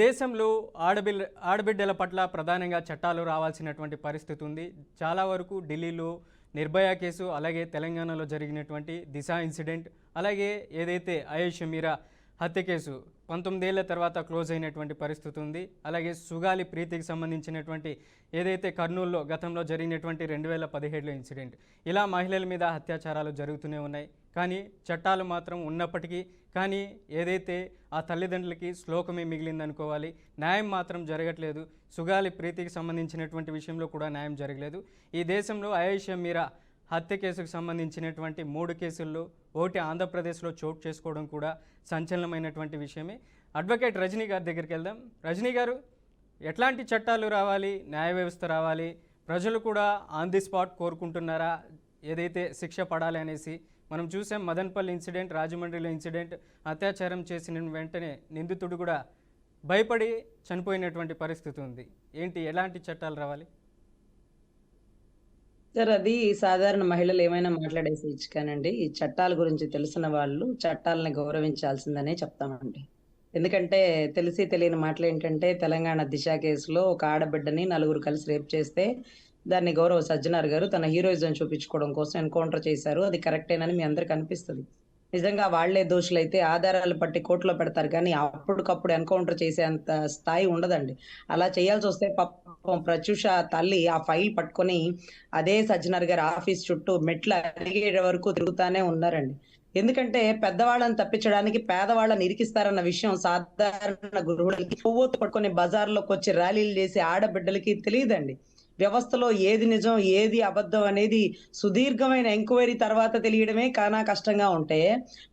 దేశంలో ఆడబిడ్డల పట్ల ప్రధానంగా చట్టాలు రావాల్సినటువంటి పరిస్థితి ఉంది. చాలా వరకు ఢిల్లీలో నిర్భయ కేసు, అలాగే తెలంగాణలో జరిగినటువంటి దిశ ఇన్సిడెంట్, అలాగే ఏదైతే ఆయేషా మీరా హత్య కేసు 19 ఏళ్ల తర్వాత క్లోజ్ అయినటువంటి పరిస్థితి ఉంది. అలాగే సుగాలి ప్రీతికి సంబంధించినటువంటి ఏదైతే కర్నూలులో గతంలో జరిగినటువంటి 2017లో ఇన్సిడెంట్, ఇలా మహిళల మీద అత్యాచారాలు జరుగుతూనే ఉన్నాయి. కానీ చట్టాలు మాత్రం ఉన్నప్పటికీ కానీ ఏదైతే ఆ తల్లిదండ్రులకి శ్లోకమే మిగిలిందనుకోవాలి. న్యాయం మాత్రం జరగట్లేదు. సుగాలి ప్రీతికి సంబంధించినటువంటి విషయంలో కూడా న్యాయం జరగలేదు. ఈ దేశంలో ఆయేషా మీరా హత్య కేసుకు సంబంధించినటువంటి 3 కేసుల్లో ఒకటి ఆంధ్రప్రదేశ్లో చోటు చేసుకోవడం కూడా సంచలనమైనటువంటి విషయమే. అడ్వకేట్ రజనీ గారి దగ్గరికి వెళ్దాం. రజనీ గారు, ఎట్లాంటి చట్టాలు రావాలి, న్యాయ వ్యవస్థ రావాలి, ప్రజలు కూడా ఆన్ ది స్పాట్ కోరుకుంటున్నారా ఏదైతే శిక్ష పడాలి అనేసి? మనం చూసాం మదన్పల్లి ఇన్సిడెంట్, రాజమండ్రిలో ఇన్సిడెంట్, అత్యాచారం చేసిన వెంటనే నిందితుడు కూడా భయపడి చనిపోయినటువంటి పరిస్థితి ఉంది. ఏంటి, ఎలాంటి చట్టాలు రావాలి? సార్, అది సాధారణ మహిళలు ఏమైనా మాట్లాడేసేయచ్చు కానండి, ఈ చట్టాల గురించి తెలిసిన వాళ్ళు చట్టాలని గౌరవించాల్సిందనే చెప్తామండి. ఎందుకంటే తెలిసి తెలియని మాటలు ఏంటంటే, తెలంగాణ దిశ కేసులో ఒక ఆడబిడ్డని నలుగురు కలిసి రేప్ చేస్తే దాన్ని గౌరవ సజ్జనార్ గారు తన హీరోయిజం చూపించుకోవడం కోసం ఎన్కౌంటర్ చేశారు. అది కరెక్టేనని మీ అందరికి అనిపిస్తుంది. నిజంగా వాళ్లే దోషులైతే ఆధారాలు పట్టి కోర్టులో పెడతారు, కానీ అప్పటికప్పుడు ఎన్కౌంటర్ చేసేంత స్థాయి ఉండదండి. అలా చేయాల్సి వస్తే పాపం ప్రత్యూష తల్లి ఆ ఫైల్ పట్టుకొని అదే సజ్జనార్ గారి ఆఫీస్ చుట్టూ మెట్లు అరిగే వరకు తిరుగుతానే ఉన్నారండి. ఎందుకంటే పెద్దవాళ్ళని తప్పించడానికి పేదవాళ్ళని ఇరికిస్తారన్న విషయం సాధారణ గృహిణులకి, పువ్వుతో పట్టుకొని బజార్లోకి వచ్చి ర్యాలీలు చేసే ఆడబిడ్డలకి తెలియదండి. వ్యవస్థలో ఏది నిజం ఏది అబద్ధం అనేది సుదీర్ఘమైన ఎంక్వైరీ తర్వాత తెలియడమే కానా కష్టంగా ఉంటే,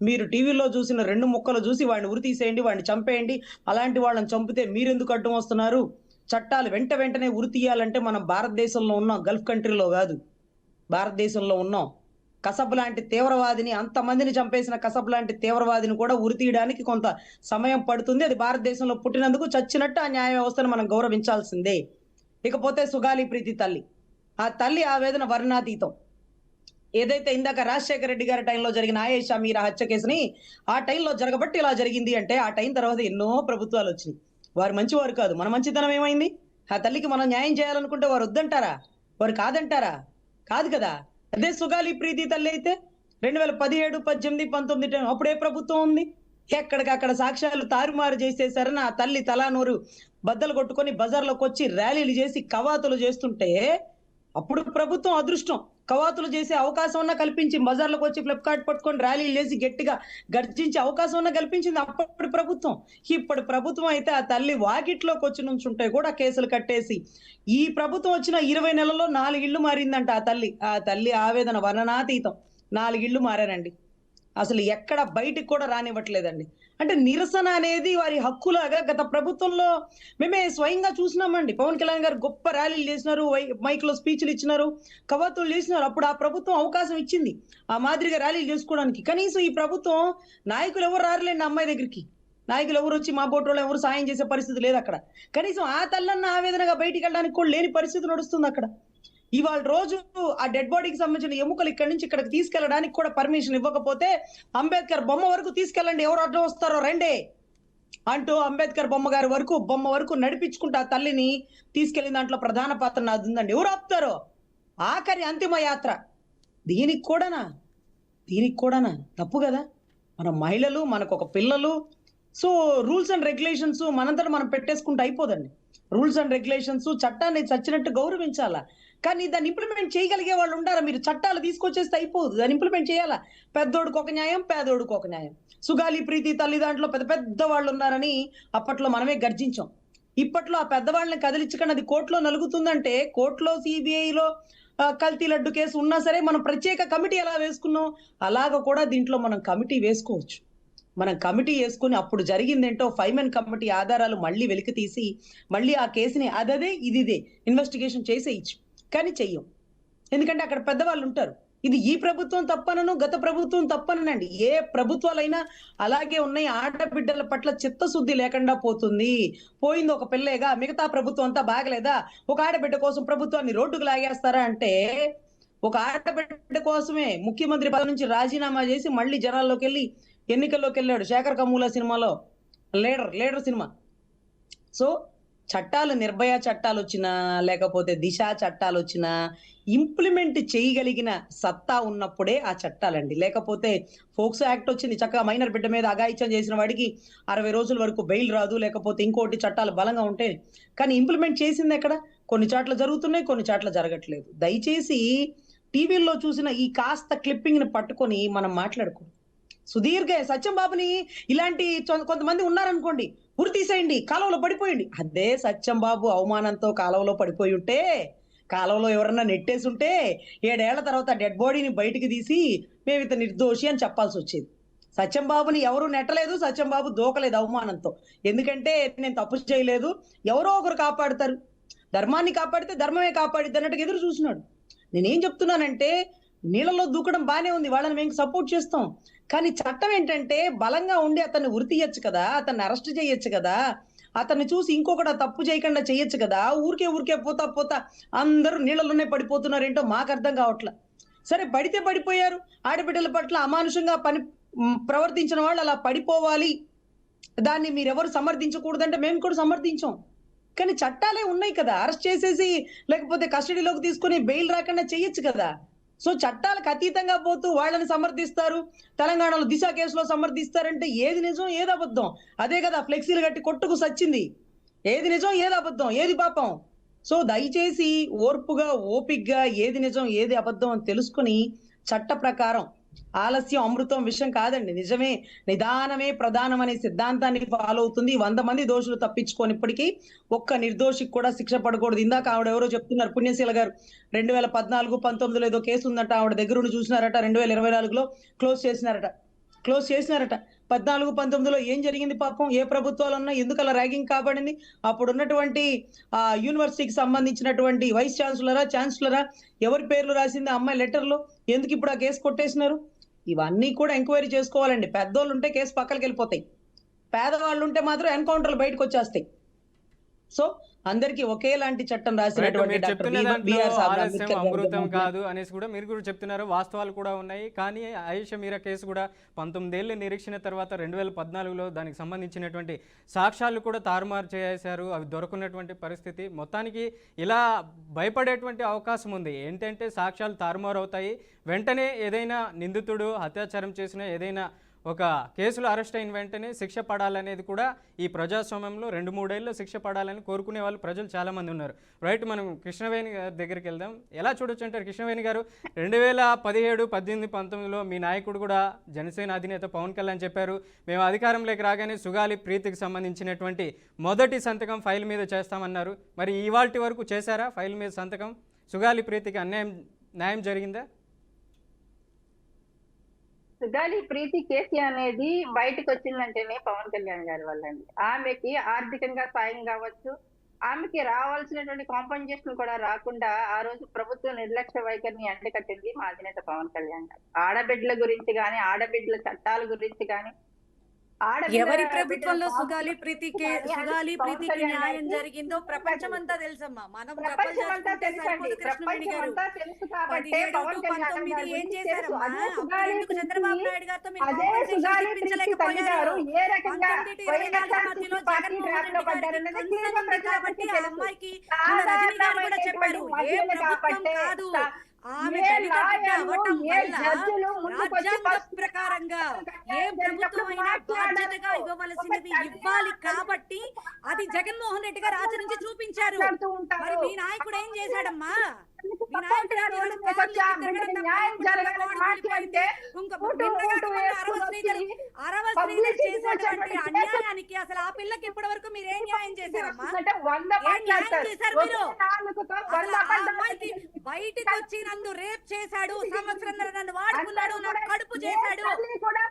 మీరు టీవీలో చూసిన 2 ముక్కలు చూసి వాడిని ఉరి తీసేయండి, వాడిని చంపేయండి, అలాంటి వాళ్ళని చంపితే మీరెందుకు అడ్డం వస్తున్నారు? చట్టాలు వెంటనే ఉరి తీయాలంటే మనం భారతదేశంలో ఉన్నాం, గల్ఫ్ కంట్రీలో కాదు. భారతదేశంలో ఉన్నాం. కసబ్ లాంటి తీవ్రవాదిని, అంతమందిని చంపేసిన కసబ్ లాంటి తీవ్రవాదిని కూడా ఉరి తీయడానికి కొంత సమయం పడుతుంది. అది భారతదేశంలో పుట్టినందుకు చచ్చినట్టు ఆ న్యాయ వ్యవస్థను మనం గౌరవించాల్సిందే. ఇకపోతే సుగాలి ప్రీతి తల్లి, ఆ తల్లి ఆవేదన వర్ణాతీతం. ఏదైతే ఇందాక రాజశేఖర రెడ్డి గారి టైంలో జరిగిన ఆయేషా మీరా హత్య కేసుని ఆ టైంలో జరగబట్టి ఇలా జరిగింది అంటే, ఆ టైం తర్వాత ఎన్నో ప్రభుత్వాలు వచ్చినాయి. వారు మంచివారు కాదు, మన మంచితనం ఏమైంది? ఆ తల్లికి మనం న్యాయం చేయాలనుకుంటే వారు వద్దంటారా? వారు కాదంటారా? కాదు కదా. అదే సుగాలి ప్రీతి తల్లి అయితే 2017, 18, 19 అప్పుడే ప్రభుత్వం ఉంది. ఎక్కడికక్కడ సాక్ష్యాలు తారుమారు చేసేసారని ఆ తల్లి తలానూరు బద్దలు కొట్టుకొని బజార్లోకి వచ్చి ర్యాలీలు చేసి కవాతులు చేస్తుంటే, అప్పుడు ప్రభుత్వం అదృష్టం, కవాతులు చేసే అవకాశం ఉన్నా కల్పించి, బజార్లోకి వచ్చి ఫ్లిప్కార్ట్ పట్టుకొని ర్యాలీలు చేసి గట్టిగా గర్జించే అవకాశం ఉన్నా కల్పించింది అప్పటి ప్రభుత్వం. ఇప్పుడు ప్రభుత్వం అయితే ఆ తల్లి వాకిట్లోకి వచ్చి నుంచుంటే కూడా కేసులు కట్టేసి, ఈ ప్రభుత్వం వచ్చిన 20 నెలల్లో 4 ఇళ్లు మారిందంట ఆ తల్లి ఆవేదన వర్ణనాతీతం. 4 ఇళ్లు మారారండి. అసలు ఎక్కడ బయటికి కూడా రానివ్వట్లేదండి. అంటే నిరసన అనేది వారి హక్కులాగా గత ప్రభుత్వంలో మేమే స్వయంగా చూసినామండి. పవన్ కళ్యాణ్ గారు గొప్ప ర్యాలీలు చేసినారు, మైక్ లో స్పీచ్లు ఇచ్చినారు, కవాతులు చేసినారు. అప్పుడు ఆ ప్రభుత్వం అవకాశం ఇచ్చింది ఆ మాదిరిగా ర్యాలీలు చేసుకోవడానికి. కనీసం ఈ ప్రభుత్వం నాయకులు ఎవరు రారులేండి అమ్మాయి దగ్గరికి. నాయకులు ఎవరు వచ్చి మా బోటోళ్ళు ఎవరు సాయం చేసే పరిస్థితి లేదు అక్కడ. కనీసం ఆ తల్లన్న ఆవేదనగా బయటికి వెళ్ళడానికి కూడా లేని పరిస్థితి నడుస్తుంది అక్కడ. ఇవాళ రోజు ఆ డెడ్ బాడీకి సంబంధించిన ఎముకలు ఇక్కడి నుంచి ఇక్కడికి తీసుకెళ్ళడానికి కూడా పర్మిషన్ ఇవ్వకపోతే, అంబేద్కర్ బొమ్మ వరకు తీసుకెళ్ళండి, ఎవరు అడ్డం వస్తారో రండి అంటూ అంబేద్కర్ బొమ్మ వరకు నడిపించుకుంటూ ఆ తల్లిని తీసుకెళ్లిన దాంట్లో ప్రధాన పాత్ర నాది ఉందండి. ఎవరు ఆపుతారో ఆఖరి అంతిమ యాత్ర. దీనికి కూడానా తప్పు కదా. మన మహిళలు, మనకు ఒక పిల్లలు. సో రూల్స్ అండ్ రెగ్యులేషన్స్ మనంతటా మనం పెట్టేసుకుంటే అయిపోదండి. రూల్స్ అండ్ రెగ్యులేషన్స్ చట్టాన్ని చచ్చినట్టు గౌరవించాలా, కానీ దాన్ని ఇంప్లిమెంట్ చేయగలిగే వాళ్ళు ఉండాలా. మీరు చట్టాలు తీసుకొచ్చేస్తే అయిపోదు, దాన్ని ఇంప్లిమెంట్ చేయాలా. పెద్దోడికి ఒక న్యాయం, పేదోడికి ఒక న్యాయం. సుగాలి ప్రీతి తల్లి దాంట్లో పెద్ద వాళ్ళు ఉన్నారని అప్పట్లో మనమే గర్జించాం. ఇప్పట్లో ఆ పెద్దవాళ్ళని కదిలించకుండా అది కోర్టులో నలుగుతుందంటే, కోర్టులో సిబిఐలో కల్తీ లడ్డు కేసు ఉన్నా సరే మనం ప్రత్యేక కమిటీ ఎలా వేసుకున్నాం, అలాగ కూడా దీంట్లో మనం కమిటీ వేసుకోవచ్చు. మనం కమిటీ వేసుకుని అప్పుడు జరిగిందేంటో 5 మెన్ కమిటీ ఆధారాలు మళ్ళీ వెలికి తీసి మళ్ళీ ఆ కేసుని అదే ఇదిదే ఇన్వెస్టిగేషన్ చేసేయచ్చు. కానీ చెయ్యం, ఎందుకంటే అక్కడ పెద్దవాళ్ళు ఉంటారు. ఇది ఈ ప్రభుత్వం తప్పనను, గత ప్రభుత్వం తప్పననండి. ఏ ప్రభుత్వాలైనా అలాగే ఉన్నాయి. ఆడబిడ్డల పట్ల చిత్తశుద్ధి లేకుండా పోయింది ఒక పిల్లేగా, మిగతా ప్రభుత్వం అంతా బాగలేదా? ఒక ఆడబిడ్డ కోసం ప్రభుత్వాన్ని రోడ్డుకు లాగేస్తారా అంటే, ఒక ఆడబిడ్డ కోసమే ముఖ్యమంత్రి పదవి నుంచి రాజీనామా చేసి మళ్ళీ జనాల్లోకి వెళ్ళి ఎన్నికల్లోకి వెళ్ళాడు. శేఖర్ కమ్ముల సినిమాలో లీడర్ సినిమా సో చట్టాలు, నిర్భయ చట్టాలు వచ్చినా లేకపోతే దిశ చట్టాలు వచ్చినా ఇంప్లిమెంట్ చేయగలిగిన సత్తా ఉన్నప్పుడే ఆ చట్టాలండి. లేకపోతే ఫోక్సో యాక్ట్ వచ్చింది, చక్కగా మైనర్ బిడ్డ మీద అఘాయిత్యం చేసిన వాడికి 60 రోజుల వరకు బెయిల్ రాదు, లేకపోతే ఇంకోటి చట్టాలు బలంగా ఉంటే. కానీ ఇంప్లిమెంట్ చేసింది ఎక్కడ? కొన్ని చోట్ల జరుగుతున్నాయి, కొన్ని చోట్ల జరగట్లేదు. దయచేసి టీవీల్లో చూసిన ఈ కాస్త క్లిప్పింగ్‌ని పట్టుకొని మనం మాట్లాడుకోం. సుదీర్ఘ సత్యం బాబుని ఇలాంటి కొంతమంది ఉన్నారనుకోండి, ఉరి తీసేయండి, కాలువలో పడిపోయండి. అదే సత్యం బాబు అవమానంతో కాలువలో పడిపోయి ఉంటే, కాలువలో ఎవరన్నా నెట్టేసి ఉంటే 7 ఏళ్ల తర్వాత డెడ్ బాడీని బయటికి తీసి మేము ఇతను నిర్దోషి అని చెప్పాల్సి వచ్చేది. సత్యం బాబుని ఎవరు నెట్టలేదు, సత్యం బాబు దూకలేదు అవమానంతో. ఎందుకంటే నేను తప్పు చేయలేదు, ఎవరో ఒకరు కాపాడుతారు, ధర్మాన్ని కాపాడితే ధర్మమే కాపాడిద్ది అన్నట్టుగా ఎదురు చూసినాడు. నేనేం చెప్తున్నానంటే, నీళ్ళలో దూకడం బానే ఉంది, వాళ్ళని మేము సపోర్ట్ చేస్తాం. కానీ చట్టం ఏంటంటే బలంగా ఉండి అతన్ని ఉరి తీయొచ్చు కదా, అతన్ని అరెస్ట్ చేయొచ్చు కదా, అతన్ని చూసి ఇంకొకటి తప్పు చేయకుండా చేయొచ్చు కదా. ఊరికే పోతా అందరూ నీళ్ళలోనే పడిపోతున్నారు, ఏంటో మాకు అర్థం కావట్లా. సరే పడితే పడిపోయారు, ఆడబిడ్డల పట్ల అమానుషంగా ప్రవర్తించిన వాళ్ళు అలా పడిపోవాలి, దాన్ని మీరెవరు సమర్థించకూడదంటే మేము కూడా సమర్థించాం. కానీ చట్టాలే ఉన్నాయి కదా, అరెస్ట్ చేసేసి లేకపోతే కస్టడీలోకి తీసుకొని బెయిల్ రాకుండా చేయొచ్చు కదా. సో చట్టాలకు అతీతంగా పోతూ వాళ్ళని సమర్థిస్తారు, తెలంగాణలో దిశ కేసులో సమర్థిస్తారంటే ఏది నిజం ఏది అబద్ధం? అదే కదా ఫ్లెక్సీలు కట్టి కొట్టుకు సచ్చింది. ఏది నిజం ఏది అబద్ధం, ఏది పాపం? సో దయచేసి ఓర్పుగా, ఓపిగ్గా ఏది నిజం ఏది అబద్ధం అని తెలుసుకుని చట్ట ప్రకారం, ఆలస్యం అమృతం విషయం కాదండి, నిజమే నిదానమే ప్రధానం అనే సిద్ధాంతాన్ని ఫాలో అవుతుంది. 100 మంది దోషులు తప్పించుకోనిప్పటికీ ఒక్క నిర్దోషికి కూడా శిక్ష పడకూడదు. ఇందాక ఆవిడ ఎవరో చెప్తున్నారు, పుణ్యశీల గారు, 2014, 19లో ఏదో కేసు ఉందట, ఆవిడ దగ్గర ఉండి చూసినారట, 2024లో క్లోజ్ చేసినారట. 14, 19లో ఏం జరిగింది పాపం? ఏ ప్రభుత్వాలు ఉన్నా ఎందుకు అలా ర్యాగింగ్ కాబడింది? అప్పుడు ఉన్నటువంటి యూనివర్సిటీకి సంబంధించినటువంటి వైస్ ఛాన్సలరా ఎవరి పేర్లు రాసింది ఆ అమ్మాయి లెటర్లో? ఎందుకు ఇప్పుడు ఆ కేసు కొట్టేసినారు? ఇవన్నీ కూడా ఎంక్వైరీ చేసుకోవాలండి. పెద్దోళ్ళు ఉంటే కేసు పక్కకి వెళ్ళిపోతాయి, పేదవాళ్ళు ఉంటే మాత్రం ఎన్కౌంటర్లు బయటకు వచ్చేస్తాయి. సో అందరికి ఒకేలాంటి చట్టం రాసినటువంటి డాక్టర్ బిఆర్ ఆలస్యం అమృతం కాదు అనేసి కూడా మీరు కూడా చెప్తున్నారు, వాస్తవాలు కూడా ఉన్నాయి. కానీ ఆయిషా మీరా కేసు కూడా 19 ఏళ్ల నిరీక్షణ తర్వాత 2014లో దానికి సంబంధించినటువంటి సాక్ష్యాలు కూడా తారుమారు చేశారు, అవి దొరకనటువంటి పరిస్థితి. మొత్తానికి ఇలా భయపడేటువంటి అవకాశం ఉంది. ఏంటంటే సాక్ష్యాలు తారుమారు అవుతాయి, వెంటనే ఏదైనా నిందితుడు అత్యాచారం చేసిన ఏదైనా ఒక కేసులో అరెస్ట్ అయిన వెంటనే శిక్ష పడాలనేది కూడా ఈ ప్రజాస్వామ్యంలో 2-3 ఏళ్ళు శిక్ష పడాలని కోరుకునే వాళ్ళు ప్రజలు చాలామంది ఉన్నారు. రైట్, మనం కృష్ణవేణి గారి దగ్గరికి వెళ్దాం. ఎలా చూడొచ్చు అంటారు కృష్ణవేణి గారు? 2017, 18, 19లో మీ నాయకుడు కూడా జనసేన అధినేత పవన్ కళ్యాణ్ చెప్పారు, మేము అధికారంలోకి రాగానే సుగాలి ప్రీతికి సంబంధించినటువంటి మొదటి సంతకం ఫైల్ మీద చేస్తామన్నారు. మరి ఇవాల్టి వరకు చేశారా ఫైల్ మీద సంతకం? సుగాలి ప్రీతికి న్యాయం జరిగిందా? సుగాలి ప్రీతి కేసు అనేది బయటకు వచ్చిందంటేనే పవన్ కళ్యాణ్ గారి వల్ల అండి. ఆమెకి ఆర్థికంగా సాయం కావచ్చు, ఆమెకి రావాల్సినటువంటి కాంపన్సేషన్ కూడా రాకుండా ఆ రోజు ప్రభుత్వం నిర్లక్ష్య వైఖరిని అంటకట్టింది మా అధినేత పవన్ కళ్యాణ్ గారు. ఆడబిడ్డల గురించి కానీ, ఆడబిడ్డల చట్టాల గురించి కానీ, ఎవరి ప్రభుత్వంలో సుగాలి ప్రీతికి న్యాయం జరిగిందో ప్రపంచమంతా తెలుసమ్మా. మనం కృష్ణవేణి గారు 17, 19 ఏం చేశారమ్మా? చంద్రబాబు నాయుడు గారితో మీరు ఏ రకంగా మధ్యలో జగన్మోహన్ రెడ్డి గారికి కాబట్టి ఆ అమ్మాయికి రజనీ గారు కూడా చెప్పారు, ఏ ప్రభుత్వం కాదు, ఆమె రాజ్యాంగ ప్రకారంగా ఏ ప్రభుత్వం అయినా బాధ్యతగా ఇవ్వవలసినది ఇవ్వాలి కాబట్టి అది జగన్మోహన్ రెడ్డి గారు ఆచరించి చూపించారు. మరి మీ నాయకుడు ఏం చేశాడమ్మా? అన్యాయానికి అసలు ఆ పిల్లకి ఇప్పటి వరకు మీరు ఏం న్యాయం చేశారమ్మా? అమ్మాయికి బయటికి వచ్చి నన్ను రేప్ చేశాడు, సంవత్సరం నన్ను వాడుకున్నాడు, నా కడుపు చేశాడు,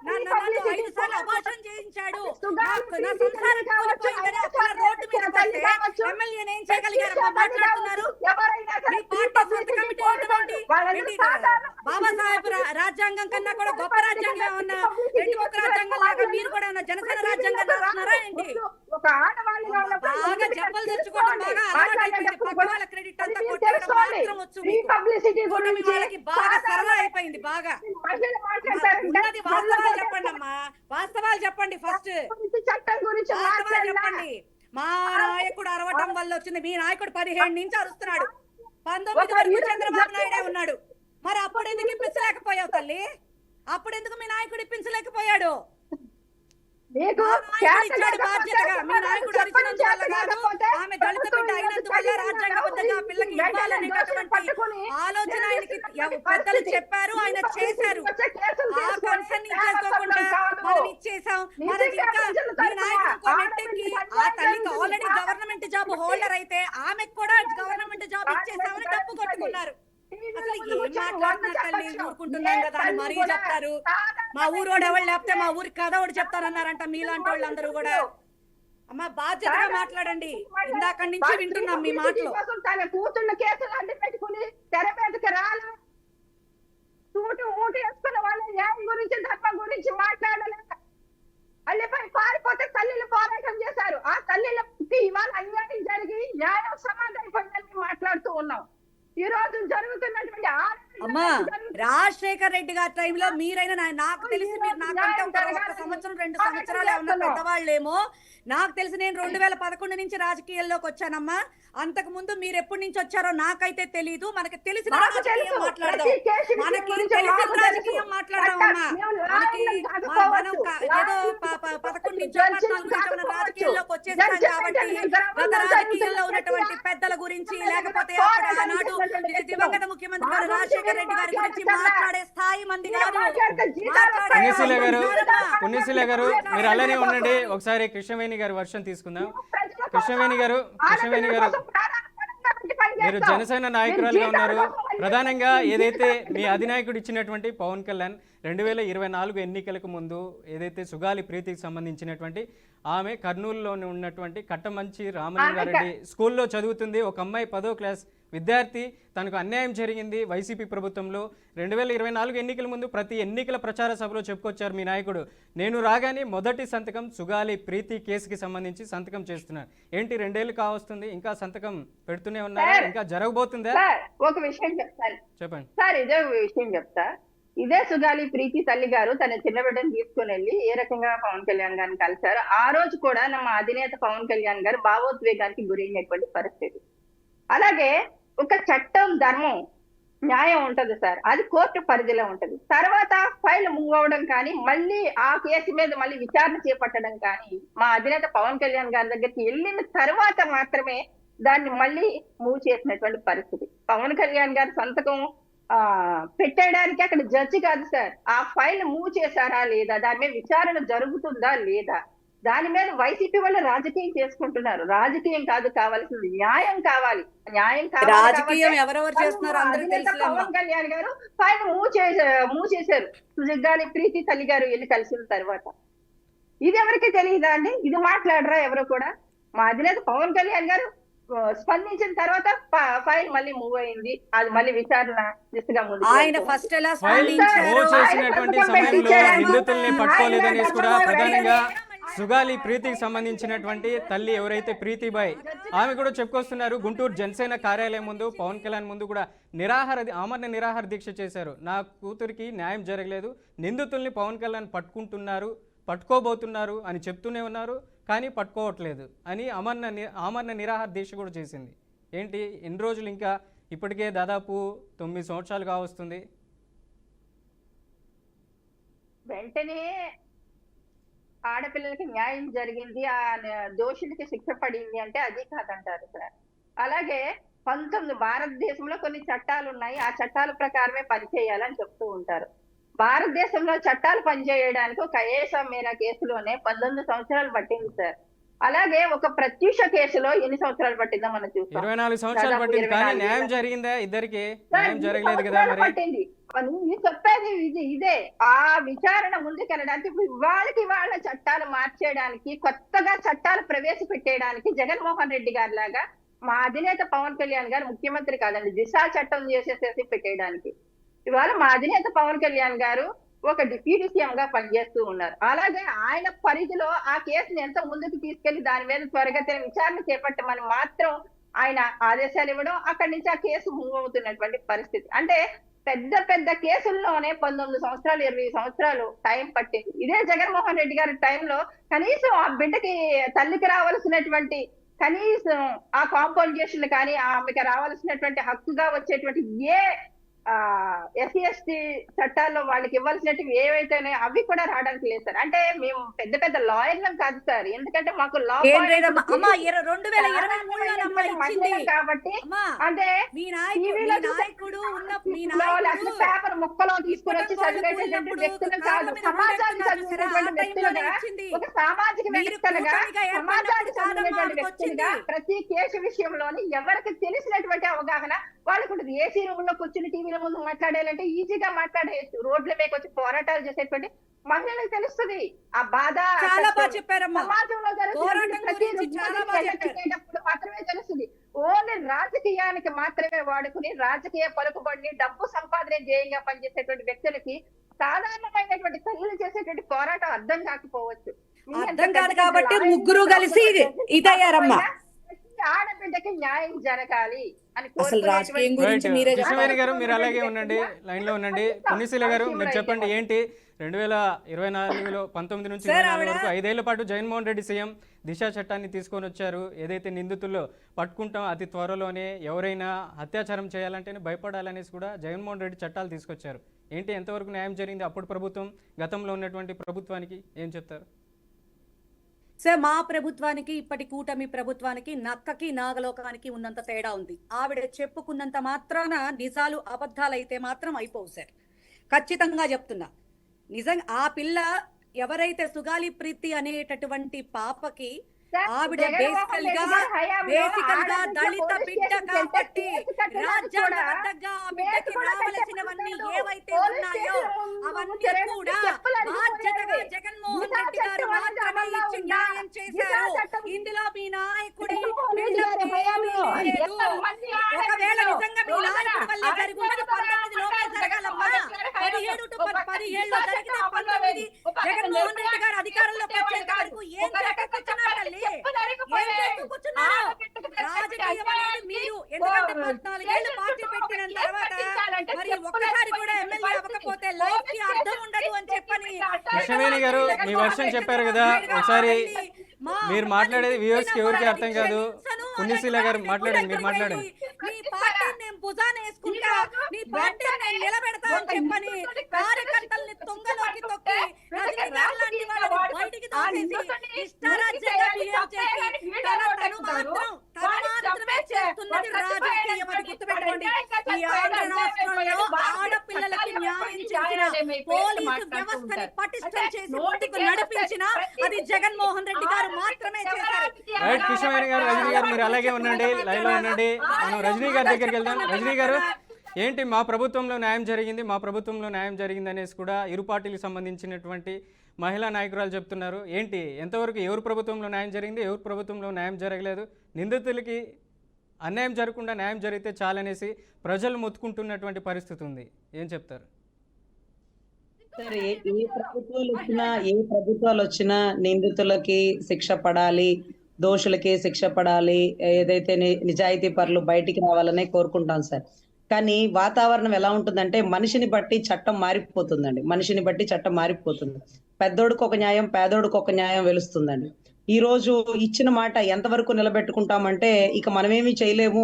నన్ను 5 సార్లు అబార్షన్ చేయించాడు, నా సంసారం కూలిపోయిందని అసలు రోడ్డు మీద పడితే ఎమ్మెల్యేని ఏం చేయగలిగారమ్మా? మాట్లాడుతున్నారు. బాబాసాహెబ్ రాజ్యాంగం కన్నా కూడా గొప్ప రాజ్యాంగం ఉన్న ఒక రాజ్యాంగం లాగా మీరు కూడా జనసేన రాజ్యాంగం రాస్తున్నారా ఏంటి? బాగా చెప్పలు తెచ్చుకోవడం బాగా అలవాటైపోయింది. పక్క వాళ్ళ క్రెడిట్ అంతా కొట్టడం మాత్రం వచ్చు. వాళ్ళకి బాగా సరదా అయిపోయింది. బాగా ఉన్నది వాస్తవాలు చెప్పండి అమ్మా, వాస్తవాలు చెప్పండి. ఫస్ట్ వాస్తవాలు చెప్పండి. మా నాయకుడు అరవటం వల్ల వచ్చింది. మీ నాయకుడు 17 నుంచి అరుస్తున్నాడు, 19 వరకు చంద్రబాబు నాయుడే ఉన్నాడు. మరి అప్పుడు ఎందుకు ఇప్పించలేకపోయావు తల్లి? అప్పుడు ఎందుకు మీ నాయకుడు ఇప్పించలేకపోయాడు? ఇచ్చాడు బాధ్యతగా. మీ నాయకుడు అరిచినందువల్ల కాదు, ఆమె దళిత బిడ్డ అయినందువల్ల రాజ్యాంగబద్ధంగా పిల్లకి ఇవ్వాలనేటటువంటి ఆలోచన ఆయనకి పెద్దలు చెప్పారు, ఆయన చేశారు. ఆ కన్సర్న్ ఇచ్చేసుకోకుండా మనం ఇచ్చేసాం, మనకి ఇంకా మీ నాయకుడు నెట్టెక్కి ఆ తల్లికి ఆల్రెడీ గవర్నమెంట్ జాబ్ హోల్డర్ అయితే ఆమెకు కూడా గవర్నమెంట్ జాబ్ ఇచ్చేసామని డబ్బు కొట్టుకున్నారు. అసలు ఏం మాట్లాడుతున్నారు తల్లి? ఊరుకుంటున్నాం కదా అని మరీ చెప్తారు. మా ఊరోడు ఎవరు లేకపోతే మా ఊరికి కథ ఒకటి చెప్తారన్నారంట మీలాంటి వాళ్ళందరూ కూడా. అమ్మ బాధ్యతగా మాట్లాడండి, ఇందాక నుంచి వింటున్నాం మీ మాటలు. కూతుళ్ళ కేసులు అడ్డు పెట్టుకుని తెర మీదకి రాలు ఊటి వేసుకున్న వాళ్ళ న్యాయం గురించి ధర్మం గురించి మాట్లాడలేదు. అల్లిపై పారిపోతే తల్లిలు పోరాటం చేశారు. ఆ తల్లిలకి ఇవాళ అన్యాయం జరిగి న్యాయం సమాధానం అయిపోయిందని మాట్లాడుతూ ఉన్నాం. ఈ రోజు జరుగుతున్నటువంటి అమ్మా రాజశేఖర్ రెడ్డి గారి టైంలో మీరైనా నాకు తెలిసి మీరు నాకంటే ఒక సంవత్సరం 2 సంవత్సరాలు ఏమన్నా పెద్దవాళ్ళేమో. నాకు తెలిసి నేను 2011 నుంచి రాజకీయాల్లోకి వచ్చానమ్మా. అంతకు ముందు మీరు ఎప్పటి నుంచి వచ్చారో నాకైతే తెలీదు. మనకి తెలిసిన రాజకీయం మాట్లాడదాం, మనకి తెలిసిన రాజకీయం మాట్లాడదామమ్మా. మనకి మనం ఏదో 11 నుంచి 14 నుంచి మనం రాజకీయాల్లోకి వచ్చేసాం కాబట్టి గత రాజకీయాల్లో ఉన్నటువంటి పెద్దల గురించి లేకపోతే ఆనాడు దివంగత ముఖ్యమంత్రి గారు రాజశేఖర్ రెడ్డి గారి గురించి మాట్లాడే స్థాయి మంది కాదు. పుణ్యశీల గారు మీరు అలానే ఉండండి. ఒకసారి కృష్ణవేణి గారి వర్షం తీసుకుందాం. కృష్ణవేణి గారు మీరు జనసేన నాయకురాలుగా ఉన్నారు. ప్రధానంగా ఏదైతే మీ అధినాయకుడు ఇచ్చినటువంటి పవన్ కళ్యాణ్ 2024 ఎన్నికలకు ముందు ఏదైతే సుగాలి ప్రీతికి సంబంధించినటువంటి ఆమె కర్నూలులోనే ఉన్నటువంటి కట్టమంచి రామలింగారెడ్డి స్కూల్లో చదువుతుంది. ఒక అమ్మాయి 10వ క్లాస్ విద్యార్థి, తనకు అన్యాయం జరిగింది వైసీపీ ప్రభుత్వంలో. 2024 ఎన్నికల ముందు ప్రతి ఎన్నికల ప్రచార సభలో చెప్పుకొచ్చారు మీ నాయకుడు, నేను రాగానే మొదటి సంతకం సుగాలి ప్రీతి కేసుకి సంబంధించి సంతకం చేస్తున్నారు. ఏంటి 2 ఏళ్ళు కావస్తుంది, ఇంకా సంతకం పెడుతూనే ఉన్నారు, ఇంకా జరగబోతుందా? ఒక విషయం చెప్తాను, చెప్పండి సార్. ఇదే విషయం చెప్తా. ఇదే సుగాలి ప్రీతి తల్లి గారు తన చిన్న బిడ్డను తీసుకుని వెళ్ళి ఏ రకంగా పవన్ కళ్యాణ్ గారిని కలిశారు. ఆ రోజు కూడా మా అధినేత పవన్ కళ్యాణ్ గారు భావోద్వేగానికి గురైనటువంటి పరిస్థితి. అలాగే ఒక చట్టం, ధర్మం, న్యాయం ఉంటది సార్, అది కోర్టు పరిధిలో ఉంటది. తర్వాత ఫైల్ మూవ్ అవడం కానీ మళ్ళీ ఆ కేసు మీద మళ్ళీ విచారణ చేపట్టడం కానీ మా అధినేత పవన్ కళ్యాణ్ గారి దగ్గరికి వెళ్ళిన తర్వాత మాత్రమే దాన్ని మళ్ళీ మూవ్ చేసినటువంటి పరిస్థితి. పవన్ కళ్యాణ్ గారి సంతకం పెట్టేయడానికి అక్కడ జడ్జి కాదు సార్, ఆ ఫైల్ మూవ్ చేశారా లేదా, దాని మీద విచారణ జరుగుతుందా లేదా, దాని మీద వైసీపీ వాళ్ళు రాజకీయం చేసుకుంటున్నారు. రాజకీయం కాదు, కావాల్సింది న్యాయం కావాలి. న్యాయం కావాలి. పవన్ కళ్యాణ్ గారు ఫైల్ మూవ్ చేశారు సుగాలి ప్రీతి తల్లి గారు వెళ్ళి కలిసిన తర్వాత. ఇది ఎవరికి తెలియదా అండి? ఇది మాట్లాడరా ఎవరు కూడా? మా అధినేత పవన్ కళ్యాణ్ గారు స్పందించిన తర్వాత ఫైల్ మళ్ళీ మూవ్ అయింది, అది మళ్ళీ విచారణ దిశగా ముందు. ఆయన ఫస్ట్ ఎలా చేసినటువంటి సమయంలో నిందితుల్ని పట్టుకోలేదనేసి కూడా ప్రధానంగా సుగాలి ప్రీతికి సంబంధించినటువంటి తల్లి ఎవరైతే ప్రీతిబాయ్ ఆమె కూడా చెప్పుకొస్తున్నారు. గుంటూరు జనసేన కార్యాలయం ముందు పవన్ కళ్యాణ్ ముందు కూడా ఆమరణ నిరాహార దీక్ష చేశారు. నా కూతురికి న్యాయం జరగలేదు, నిందితుల్ని పవన్ కళ్యాణ్ పట్టుకోబోతున్నారు అని చెప్తూనే ఉన్నారు, కానీ పట్టుకోవట్లేదు అని ఆమరణ నిరాహార దీక్ష కూడా చేసింది. ఏంటి ఎన్ని రోజులు? ఇంకా ఇప్పటికే దాదాపు 9 సంవత్సరాలు కావస్తుంది. వెంటనే ఆడపిల్లలకి న్యాయం జరిగింది, ఆ దోషులకి శిక్ష పడింది అంటే అది కాదంటారు సార్. అలాగే భారతదేశంలో కొన్ని చట్టాలు ఉన్నాయి, ఆ చట్టాల ప్రకారమే పనిచేయాలని చెప్తూ ఉంటారు. భారతదేశంలో చట్టాలు పనిచేయడానికి ఒక ఐఏఎస్ మేరా కేసులోనే 19 సంవత్సరాలు పట్టింది సార్. అలాగే ఒక ప్రత్యూష కేసులో ఎన్ని సంవత్సరాలు పట్టిందో మనం చూస్తాం. 24 సంవత్సరాలు పట్టింది, కానీ న్యాయం జరిగిందా? ఇద్దరికి న్యాయం జరగలేదు కదా. పట్టింది చెప్పేది ఇదే. ఆ విచారణ ముందుకెళ్ళడానికి వాళ్ళ చట్టాలు మార్చేయడానికి, కొత్తగా చట్టాలు ప్రవేశపెట్టేయడానికి జగన్మోహన్ రెడ్డి గారి లాగా మా అధినేత పవన్ కళ్యాణ్ గారు ముఖ్యమంత్రి కాదండి, దిశా చట్టం చేసేసేసి పెట్టేయడానికి ఇవాళ మా అధినేత పవన్ కళ్యాణ్ గారు ఒక డిప్యూటీ సీఎం గా పనిచేస్తూ ఉన్నారు. అలాగే ఆయన పరిధిలో ఆ కేసుని ఎంత ముందుకు తీసుకెళ్లి దాని మీద త్వరగతిన విచారణ చేపట్టమని మాత్రం ఆయన ఆదేశాలు ఇవ్వడం, అక్కడి నుంచి ఆ కేసు మూవ్ అవుతున్నటువంటి పరిస్థితి. అంటే పెద్ద పెద్ద కేసుల్లోనే 19 సంవత్సరాలు 20 సంవత్సరాలు టైం పట్టింది. ఇదే జగన్మోహన్ రెడ్డి గారి టైంలో కనీసం ఆ బిడ్డకి తల్లికి రావాల్సినటువంటి కనీసం ఆ కాంపన్సేషన్ కానీ ఆమెకి రావాల్సినటువంటి హక్కుగా వచ్చేటువంటి ఏ ఎస్సీ ఎస్టీ చట్టాల్లో వాళ్ళకి ఇవ్వాల్సినవి ఏవైతేనే అవి కూడా రావడానికి లేదు సార్. అంటే మేము పెద్ద పెద్ద లాయర్లం కాదు సార్, ఎందుకంటే మాకు లా కాబట్టి అంటే పేపర్ ముక్కలో తీసుకుని వచ్చి చదివేటటువంటి వ్యక్తులు కాదు, సమాజాన్ని చదివేటటువంటి వ్యక్తులుగా, ఒక సామాజిక వ్యక్తులుగా, సమాజాన్ని చదివేటువంటి వ్యక్తులుగా ప్రతి కేసు విషయంలోని ఎవరికి తెలిసినటువంటి అవగాహన వాళ్ళకు ఉంటుంది. ఏసీ రూమ్ లో కూర్చుని టీవీల ముందు మాట్లాడాలంటే ఈజీగా మాట్లాడేయచ్చు. రోడ్ల మీద వచ్చి పోరాటాలు చేసేటువంటి మహిళలకు తెలుస్తుంది ఆ బాధ. సమాజంలో జరుగుతున్నప్పుడు మాత్రమే తెలుస్తుంది. ఓన్లీ రాజకీయానికి మాత్రమే వాడుకుని రాజకీయ పలుకుబడిని డబ్బు సంపాదన ధ్యేయంగా పనిచేసేటువంటి వ్యక్తులకి సాధారణమైనటువంటి తల్లులు చేసేటువంటి పోరాటం అర్థం కాకపోవచ్చు. అర్థం కాదు కాబట్టి ముగ్గురు కలిసి ఇదయ్యారమ్మా. ఆడబిడ్డకి న్యాయం జరగాలి అని రాజకీయం గురించి మీరే కృష్ణవేణి గారు మీరు అలాగే ఉండండి, లైన్ లో ఉండండి. పుణ్యశీల గారు మీరు చెప్పండి, ఏంటి 2024లో 19 నుంచి 24 వరకు 5 ఏళ్ల పాటు జగన్మోహన్ రెడ్డి సీఎం దిశ చట్టాన్ని తీసుకొని వచ్చారు. ఏదైతే నిందితుల్లో పట్టుకుంటాం అతి త్వరలోనే, ఎవరైనా అత్యాచారం చేయాలంటేనే భయపడాలనేసి కూడా జగన్మోహన్ రెడ్డి చట్టాలు తీసుకొచ్చారు. ఏంటి, ఎంతవరకు న్యాయం జరిగింది అప్పుడు ప్రభుత్వం, గతంలో ఉన్నటువంటి ప్రభుత్వానికి ఏం చెప్తారు? సార్, మా ప్రభుత్వానికి ఇప్పటి కూటమి ప్రభుత్వానికి నక్కకి నాగలోకానికి ఉన్నంత తేడా ఉంది. ఆవిడ చెప్పుకున్నంత మాత్రాన నిజాలు అబద్ధాలు అయితే మాత్రం అయిపోవు సార్. ఖచ్చితంగా చెప్తున్నా, నిజంగా ఆ పిల్ల ఎవరైతే సుగాలి ప్రీతి అనేటటువంటి పాపకి ఆవిడ బేసికల్ గా దళిత బిడ్డ కాబట్టి రాజ్యాంగబద్ధంగా ఆ బిడ్డకి రావలసినవన్నీ ఏవైతే ఉన్నాయో అవన్నీ కూడా బాధ్యతగా జగన్మోహన్ రెడ్డి గారు మాత్రమే ఇచ్చి న్యాయం చేశారు. ఇందులో మీ నాయకుడి ఒకవేళ నిజంగా మీ నాయకుడి వల్ల జరుగుతుంది 19 లోపల జరగాలమ్మా. 17 to 17 జరిగితే 19 జగన్మోహన్ రెడ్డి గారు అధికారంలోకి వచ్చేంత వరకు ఏం కూర్చున్నారు తల్లి, రాజకీయం అనేది మీరు. ఎందుకంటే 14 ఏళ్ళు పార్టీ పెట్టిన తర్వాత మరి ఒక్కసారి కూడా ఎమ్మెల్యే అవ్వకపోతే లైఫ్ కి అర్థం ఉండదు అని చెప్పని కృష్ణవేణి గారు మీ వర్షన్ చెప్పారు కదా, ఒకసారి మీరు మాట్లాడేది వ్యూవర్స్ కి ఎవరికి అర్థం కాదు. పుణ్యశీల గారు మాట్లాడండి, మీరు మాట్లాడండి. నీ పార్టీ నేను భుజాన వేసుకుంటా, నీ పార్టీ నేను నిలబెడతా అని చెప్పని కార్యకర్తల్ని తొంగలోకి తొక్కి లాంటి వాళ్ళని బయటికి తోసేసి ఇష్టారాజ్యంగా బిహేవ్ చేసి తను మాత్రమే చేస్తున్నది రాజకీయం అని గుర్తుపెట్టుకోండి. ఈ ఆంధ్ర రాష్ట్రంలో ఆడపిల్లలకి న్యాయం చేసిన, పోలీసు వ్యవస్థని పటిష్టం చేసి ముందుకు నడిపించిన అది జగన్మోహన్ రెడ్డి గారు మాత్రమే చేశారు. రైట్ కృష్ణవేణి గారు, రజనీ గారు మీరు అలాగే ఉండండి, లైవ్ లో ఉండండి. మనం రజనీ గారి దగ్గరికి వెళ్దాం. రజనీ గారు, ఏంటి మా ప్రభుత్వంలో న్యాయం జరిగింది, మా ప్రభుత్వంలో న్యాయం జరిగింది అనేసి కూడా ఇరు పార్టీలకు సంబంధించినటువంటి మహిళా నాయకురాలు చెప్తున్నారు. ఏంటి, ఎంతవరకు ఎవరు ప్రభుత్వంలో న్యాయం జరిగింది, ఎవరు ప్రభుత్వంలో న్యాయం జరగలేదు, నిందితులకి అన్యాయం జరగకుండా న్యాయం జరిగితే చాలనేసి ప్రజలు మొత్తుకుంటున్నటువంటి పరిస్థితి ఉంది, ఏం చెప్తారు? సరే, ఏ ప్రభుత్వాలు వచ్చినా నిందితులకి శిక్ష పడాలి, దోషులకి శిక్ష పడాలి, ఏదైతే నిజాయితీ పరులు బయటికి రావాలనే కోరుకుంటాం సార్. కానీ వాతావరణం ఎలా ఉంటుందంటే మనిషిని బట్టి చట్టం మారిపోతుందండి, మనిషిని బట్టి చట్టం మారిపోతుంది. పెద్దోడికి ఒక న్యాయం, పేదోడికి ఒక న్యాయం వెలుస్తుందండి. ఈ రోజు ఇచ్చిన మాట ఎంతవరకు నిలబెట్టుకుంటామంటే ఇక మనమేమి చేయలేము,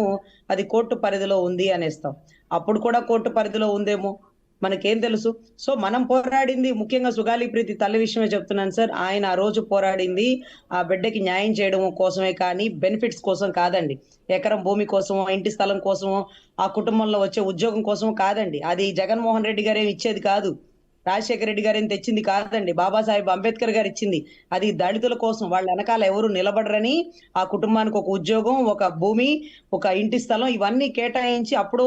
అది కోర్టు పరిధిలో ఉంది అనేస్తాం. అప్పుడు కూడా కోర్టు పరిధిలో ఉందేమో మనకేం తెలుసు. సో మనం పోరాడింది ముఖ్యంగా సుగాలి ప్రీతి తల్లి విషయమే చెప్తున్నాను సార్. ఆయన ఆ రోజు పోరాడింది ఆ బిడ్డకి న్యాయం చేయడం కోసమే కానీ బెనిఫిట్స్ కోసం కాదండి. ఎకరం భూమి కోసమో, ఇంటి స్థలం కోసమో, ఆ కుటుంబంలో వచ్చే ఉద్యోగం కోసమో కాదండి. అది జగన్మోహన్ రెడ్డి గారు ఏమి ఇచ్చేది కాదు, రాజశేఖర రెడ్డి గారు ఏం తెచ్చింది కాదండి, బాబాసాహెబ్ అంబేద్కర్ గారు ఇచ్చింది. అది దళితుల కోసం, వాళ్ళ వెనకాల ఎవరు నిలబడరని ఆ కుటుంబానికి ఒక ఉద్యోగం, ఒక భూమి, ఒక ఇంటి స్థలం ఇవన్నీ కేటాయించి అప్పుడో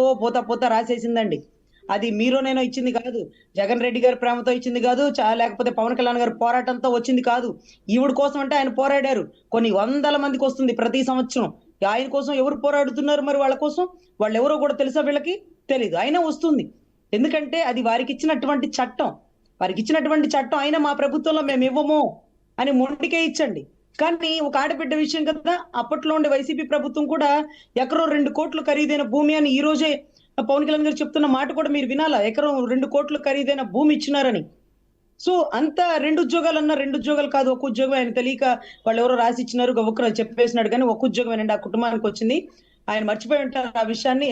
పోతా రాసేసిందండి. అది మీరు నేను ఇచ్చింది కాదు, జగన్ రెడ్డి గారి ప్రేమతో ఇచ్చింది కాదు, లేకపోతే పవన్ కళ్యాణ్ గారి పోరాటంతో వచ్చింది కాదు. ఈవిడ కోసం అంటే ఆయన పోరాడారు, కొన్ని వందల మందికి వస్తుంది ప్రతి సంవత్సరం. ఆయన కోసం ఎవరు పోరాడుతున్నారు మరి, వాళ్ళ కోసం వాళ్ళు ఎవరో కూడా తెలుసా వీళ్ళకి? తెలీదు, అయినా వస్తుంది. ఎందుకంటే అది వారికి ఇచ్చినటువంటి చట్టం, అయినా మా ప్రభుత్వంలో మేము ఇవ్వము అని మొండికే ఇచ్చండి. కానీ ఒక ఆడబిడ్డ విషయం కదా, అప్పట్లో ఉండే వైసీపీ ప్రభుత్వం కూడా ఎకరో 2 కోట్లు ఖరీదైన భూమి అని ఈ రోజే పవన్ కళ్యాణ్ గారు చెప్తున్న మాట కూడా మీరు వినాలా, ఎకరం 2 కోట్లు ఖరీదైన భూమి ఇచ్చినారని. సో అంత 2 ఉద్యోగాలు అన్న 2 ఉద్యోగాలు కాదు, ఒక ఉద్యోగం. ఆయన తెలియక వాళ్ళు ఎవరో రాసి ఇచ్చినారు, ఒక్కరు చెప్పేసినాడు, కానీ ఒక ఉద్యోగమేనండి ఆ కుటుంబానికి వచ్చింది. ఆయన మర్చిపోయి ఉంటారు ఆ విషయాన్ని.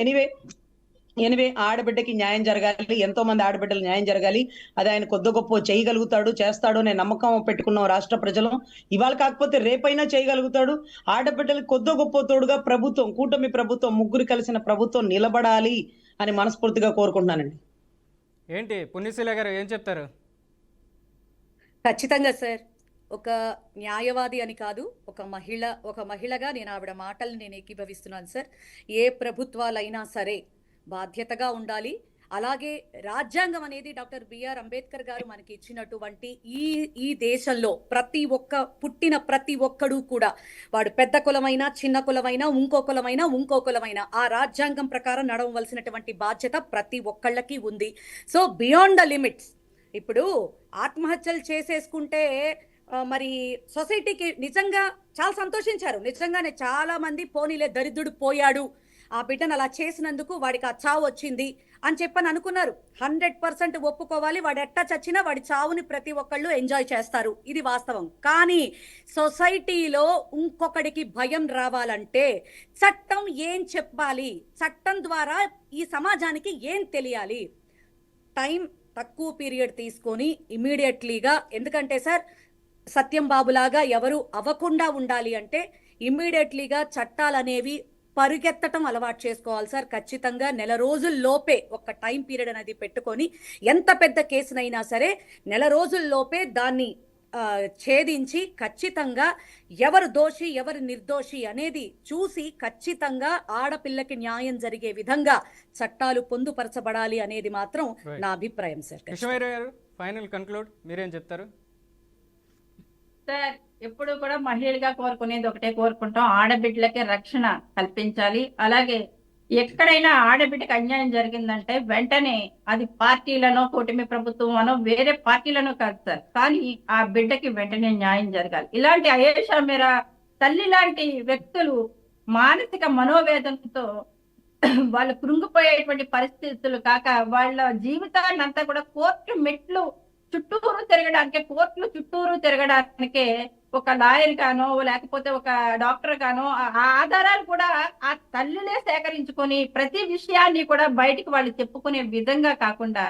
ఎనివే ఆడబిడ్డకి న్యాయం జరగాలి, ఎంతో మంది ఆడబిడ్డలు న్యాయం జరగాలి. అది ఆయన కొద్ది గొప్ప చేయగలుగుతాడు, చేస్తాడు అనే నమ్మకం పెట్టుకున్నాం రాష్ట్ర ప్రజలు. ఇవాళ కాకపోతే రేపైనా చేయగలుగుతాడు. ఆడబిడ్డలకు కొద్ది గొప్ప తోడుగా ప్రభుత్వం, కూటమి ప్రభుత్వం, ముగ్గురు కలిసిన ప్రభుత్వం నిలబడాలి అని మనస్ఫూర్తిగా కోరుకుంటున్నానండి. ఏంటి పుణ్యశీల గారు ఏం చెప్తారు? ఖచ్చితంగా సార్, ఒక న్యాయవాది అని కాదు, ఒక మహిళగా నేను ఆవిడ మాటల్ని నేను ఏకీభవిస్తున్నాను సార్. ఏ ప్రభుత్వాలైనా సరే బాధ్యతగా ఉండాలి. అలాగే రాజ్యాంగం అనేది డాక్టర్ బిఆర్ అంబేద్కర్ గారు మనకి ఇచ్చినటువంటి ఈ దేశంలో పుట్టిన ప్రతి ఒక్కడు కూడా, వాడు పెద్ద కులమైనా చిన్న కులమైనా ఇంకో కులమైనా ఆ రాజ్యాంగం ప్రకారం నడవవలసినటువంటి బాధ్యత ప్రతి ఒక్కళ్ళకి ఉంది. So beyond the limits. ఇప్పుడు ఆత్మహత్యలు చేసేసుకుంటే మరి సొసైటీకి నిజంగా చాలా సంతోషించారు. నిజంగానే చాలా మంది పోనీలే దరిద్రుడు పోయాడు, ఆ బిడ్డను అలా చేసినందుకు వాడికి ఆ చావు వచ్చింది అని చెప్పని అనుకున్నారు. 100% ఒప్పుకోవాలి. వాడు ఎట్టా చచ్చినా వాడి చావుని ప్రతి ఒక్కళ్ళు ఎంజాయ్ చేస్తారు, ఇది వాస్తవం. కానీ సొసైటీలో ఇంకొకడికి భయం రావాలంటే చట్టం ఏం చెప్పాలి, చట్టం ద్వారా ఈ సమాజానికి ఏం తెలియాలి? టైం తక్కువ పీరియడ్ తీసుకొని ఇమీడియట్లీగా, ఎందుకంటే సార్ సత్యం బాబులాగా ఎవరు అవ్వకుండా ఉండాలి అంటే ఇమ్మీడియట్లీగా చట్టాలు అనేవి పరిగెత్తటం అలవాటు చేసుకోవాలి సార్. ఖచ్చితంగా నెల రోజుల్లోపే ఒక టైం పీరియడ్ అనేది పెట్టుకొని ఎంత పెద్ద కేసునైనా సరే నెల రోజుల్లోపే దాన్ని ఛేదించి ఖచ్చితంగా ఎవరు దోషి ఎవరు నిర్దోషి అనేది చూసి ఖచ్చితంగా ఆడపిల్లకి న్యాయం జరిగే విధంగా చట్టాలు పొందుపరచబడాలి అనేది మాత్రం నా అభిప్రాయం సార్. ఫైనల్ కన్క్లూడ్ మీరేం చెప్తారు సార్? ఎప్పుడు కూడా మహిళగా కోరుకునేది ఒకటే కోరుకుంటాం, ఆడబిడ్డలకి రక్షణ కల్పించాలి. అలాగే ఎక్కడైనా ఆడబిడ్డకి అన్యాయం జరిగిందంటే వెంటనే అది పార్టీలనో కూటమి ప్రభుత్వం అనో వేరే పార్టీలనో కాదు సార్, కానీ ఆ బిడ్డకి వెంటనే న్యాయం జరగాలి. ఇలాంటి అయేషా మీరా తల్లి లాంటి వ్యక్తులు మానసిక మనోవేదనతో వాళ్ళు కృంగిపోయేటువంటి పరిస్థితులు కాక వాళ్ళ జీవితాన్ని అంతా కూడా కోర్టులు చుట్టూరు తిరగడానికే ఒక లాయర్ గానో లేకపోతే ఒక డాక్టర్ గానో ఆ ఆధారాలు కూడా ఆ తల్లులే సేకరించుకొని ప్రతి విషయాన్ని కూడా బయటికి వాళ్ళు చెప్పుకునే విధంగా కాకుండా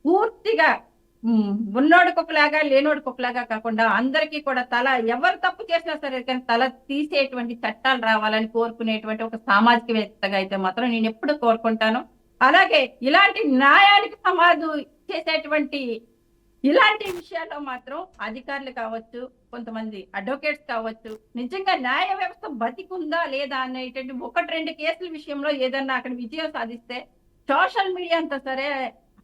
పూర్తిగా ఉన్నోడికొకలాగా లేనోడికొకలాగా కాకుండా అందరికీ కూడా ఎవరు తప్పు చేసినా సరే కానీ తల తీసేటువంటి చట్టాలు రావాలని కోరుకునేటువంటి ఒక సామాజికవేత్తగా అయితే మాత్రం నేను ఎప్పుడు కోరుకుంటాను. అలాగే ఇలాంటి న్యాయానికి సమాధు చేసేటువంటి ఇలాంటి విషయాల్లో మాత్రం అధికారులు కావచ్చు, కొంతమంది అడ్వకేట్స్ కావచ్చు, నిజంగా న్యాయ వ్యవస్థ బతికుందా లేదా అనేటువంటి 1-2 కేసుల విషయంలో ఏదన్నా అక్కడ విజయం సాధిస్తే సోషల్ మీడియా అంతా సరే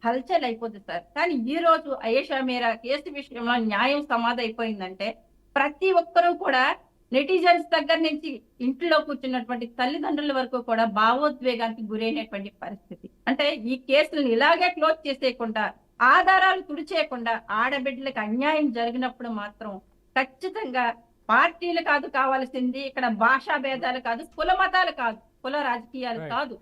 హల్చల్ అయిపోతుంది సార్. కానీ ఈ రోజు అయేషా మీరా కేసు విషయంలో న్యాయం సమాధైపోయిందంటే ప్రతి ఒక్కరూ కూడా నెటిజన్స్ దగ్గర నుంచి ఇంట్లో కూర్చున్నటువంటి తల్లిదండ్రుల వరకు కూడా భావోద్వేగానికి గురైనటువంటి పరిస్థితి. అంటే ఈ కేసులను ఇలాగే క్లోజ్ చేసేయకుండా, ఆధారాలు తుడిచేయకుండా ఆడబిడ్డలకు అన్యాయం జరిగినప్పుడు మాత్రం ఖచ్చితంగా పార్టీలు కాదు కావాల్సింది, ఇక్కడ భాషా భేదాలు కాదు, కుల మతాలు కాదు, కుల రాజకీయాలు కాదు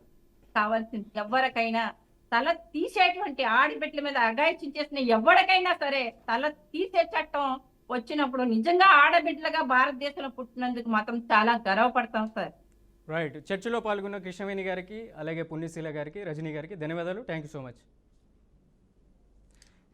కావాల్సింది. ఎవరికైనా తల తీసేటువంటి ఆడబిడ్డల మీద అఘాయిత్యం చేసిన ఎవరికైనా సరే తల తీసే చట్టం వచ్చినప్పుడు నిజంగా ఆడబిడ్డలుగా భారతదేశంలో పుట్టినందుకు మాత్రం చాలా గర్వపడతాం సార్. రైట్. చర్చలో పాల్గొన్న కృష్ణవేణి గారికి అలాగే పుణ్యశీల గారికి, రజనీ గారికి ధన్యవాదాలు. Thank you so much.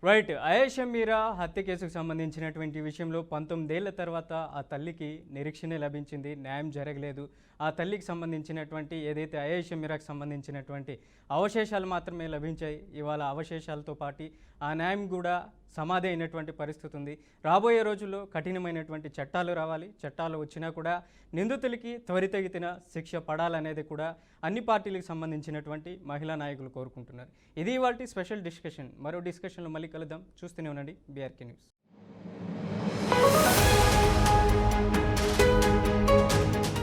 Right. Ayesha Meera హత్య కేసుకు సంబంధించినటువంటి విషయంలో 19 ఏళ్ల తర్వాత ఆ తల్లికి నిరీక్షణ లభించింది, న్యాయం జరగలేదు. ఆ తల్లికి సంబంధించినటువంటి ఏదైతే అయేషా మీరాకు సంబంధించినటువంటి అవశేషాలు మాత్రమే లభించాయి. ఇవాళ అవశేషాలతో పాటు ఆ న్యాయం కూడా సమాధి అయినటువంటి పరిస్థితి ఉంది. రాబోయే రోజుల్లో కఠినమైనటువంటి చట్టాలు రావాలి. చట్టాలు వచ్చినా కూడా నిందితులకి త్వరితగతిన శిక్ష పడాలనేది కూడా అన్ని పార్టీలకు సంబంధించినటువంటి మహిళా నాయకులు కోరుకుంటున్నారు. ఇది ఇవాల్టి స్పెషల్ డిస్కషన్. మరో డిస్కషన్లో మళ్ళీ కలుద్దాం. చూస్తూనే ఉండండి BRK న్యూస్.